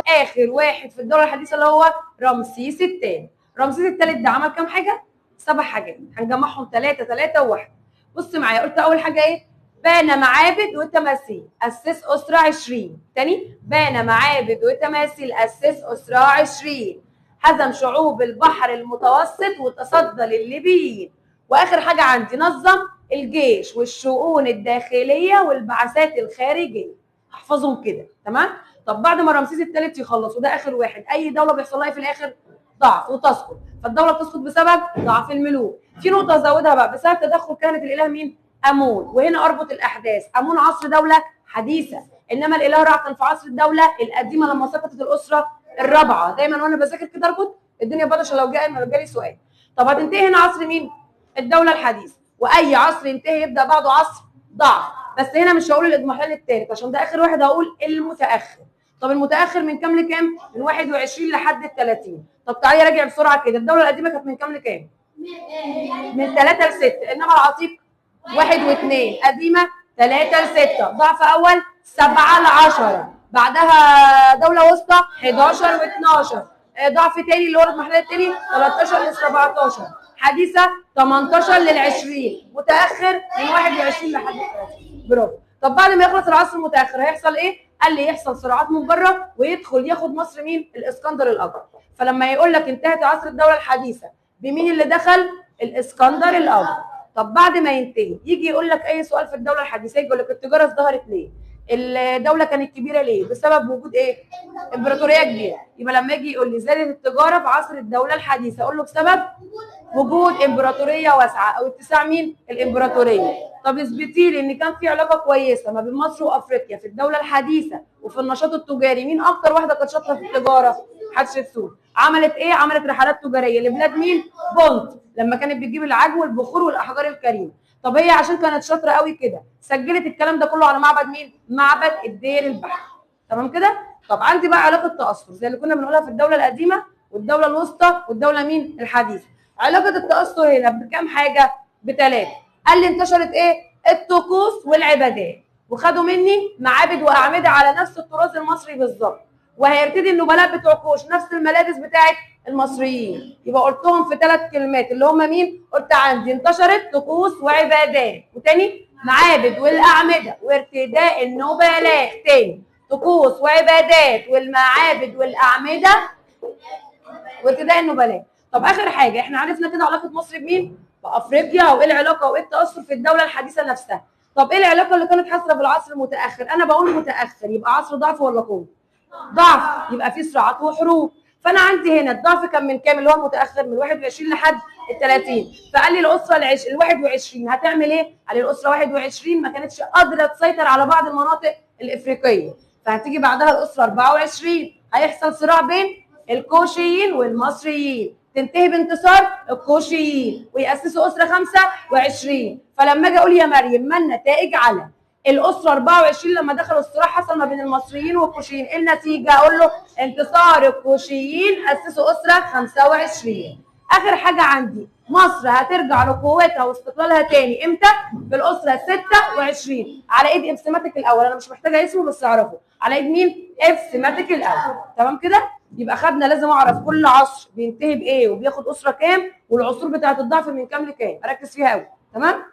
اخر واحد في الدوله الحديثه اللي هو رمسيس الثاني. رمسيس الثالث ده عمل كام حاجه؟ 7 حاجات، هنجمعهم 3 3 و1. بص معايا، قلت اول حاجه ايه؟ بنى معابد وتماثيل، اسس اسره 20. تاني، بنى معابد وتماثيل، اسس اسره 20. هزم شعوب البحر المتوسط وتصدى للليبيين. واخر حاجه عندي، نظم الجيش والشؤون الداخليه والبعثات الخارجيه. احفظهم كده، تمام؟ طب بعد ما رمسيس الثالث يخلص وده اخر واحد، اي دوله بيحصل لها في الاخر ضعف وتسقط. فالدوله بتسقط بسبب ضعف الملوك. في نقطه ازودها بقى، بسبب تدخل كهنه الاله مين؟ امون. وهنا اربط الاحداث، امون عصر دوله حديثه، انما الاله رع كان في عصر الدوله القديمه لما سقطت الاسره الرابعه. دايما وانا بذاكر كده اربط الدنيا بطش لو جالي سؤال. طب هتنتهي هنا عصر مين؟ الدوله الحديثه. واي عصر ينتهي يبدا بعده عصر ضعف. بس هنا مش هقول الاضمحلال الثالث عشان ده اخر واحد، هقول المتاخر. طب المتاخر من كام لكام؟ من 21 لحد ال 30. طب تعالي راجع بسرعه كده، الدوله القديمه كانت من كام لكام؟ من 3 ل 6. انما العتيق 1 و2. قديمه 3 ل 6. ضعف اول 7 ل 10. بعدها دوله وسطى 11 و12. ضعف تاني اللي هو الاضمحلال التاني 13 ل 17. حديثه 18 لل 20. متاخر من 21 لحد 30. برافو. طب بعد ما يخلص العصر المتاخر هيحصل ايه؟ قال لي يحصل صراعات من بره ويدخل ياخد مصر مين؟ الاسكندر الاكبر. فلما يقول لك انتهت عصر الدوله الحديثه بمين اللي دخل؟ الاسكندر الاكبر. طب بعد ما ينتهي يجي يقول لك اي سؤال في الدوله الحديثه، يقول لك التجاره ازدهرت ليه؟ الدوله كانت كبيره ليه؟ بسبب وجود ايه؟ امبراطوريه كبيره. يبقى لما يجي يقول لي زادت التجاره في عصر الدوله الحديثه، اقول له بسبب وجود امبراطوريه واسعه او اتساع مين؟ الامبراطوريه. طب اثبتي لي ان كان في علاقه كويسه ما بين مصر وافريقيا في الدوله الحديثه وفي النشاط التجاري. مين اكتر واحده كانت شاطره في التجاره؟ حتشبسوت. عملت ايه؟ عملت رحلات تجاريه لبلاد مين؟ بونت، لما كانت بتجيب العجو والبخور والاحجار الكريمه. طب هي عشان كانت شاطره قوي كده سجلت الكلام ده كله على معبد مين؟ معبد الدير البحري. تمام كده؟ طب عندي بقى علاقه تاثر زي اللي كنا بنقولها في الدوله القديمه والدوله الوسطى والدوله مين؟ الحديثه. علاقه التاثر هنا بكام حاجه؟ ب3. قال لي انتشرت ايه؟ الطقوس والعبادات، وخدوا مني معابد واعمده على نفس الطراز المصري بالظبط. وهيرتدي النبلاء بتوع كوش نفس الملابس بتاعت المصريين. يبقى قلتهم في 3 كلمات اللي هم مين؟ قلت عندي انتشرت طقوس وعبادات، وتاني معابد والاعمده وارتداء النبلاء. تاني طقوس وعبادات والمعابد والاعمده وارتداء النبلاء. طب اخر حاجه احنا عرفنا كده علاقه مصر بمين؟ بافريقيا، وايه العلاقه وايه التاثر في الدوله الحديثه نفسها. طب ايه العلاقه اللي كانت حاصله في العصر المتاخر؟ انا بقول متاخر يبقى عصر ضعف ولا قوه؟ ضعف، يبقى في صراعات وحروب. فانا عندي هنا الضعف كان من كام اللي هو المتاخر؟ من 21 لحد ال 30. فقال لي الاسره ال 21 هتعمل ايه؟ قال لي الاسره 21 ما كانتش قادره تسيطر على بعض المناطق الافريقيه، فهتيجي بعدها الاسره 24 هيحصل صراع بين الكوشيين والمصريين، تنتهي بانتصار الكوشيين ويأسسوا اسره 25. فلما اجي اقول يا مريم ما النتائج على الاسره 24 لما دخلوا الصراع حصل ما بين المصريين والكوشيين، ايه النتيجه؟ اقول له انتصار الكوشيين، اسسوا اسره 25. اخر حاجه عندي مصر هترجع لقوتها واستقلالها تاني امتى؟ في الاسره 26 على ايد ابسماتيك الاول. انا مش محتاجه اسمه بس اعرفه على ايد مين؟ ابسماتيك الاول. تمام كده؟ يبقى خدنا لازم اعرف كل عصر بينتهي بايه وبياخد اسره كام والعصور بتاعه الضعف من كام لكام، اركز فيها قوي. تمام؟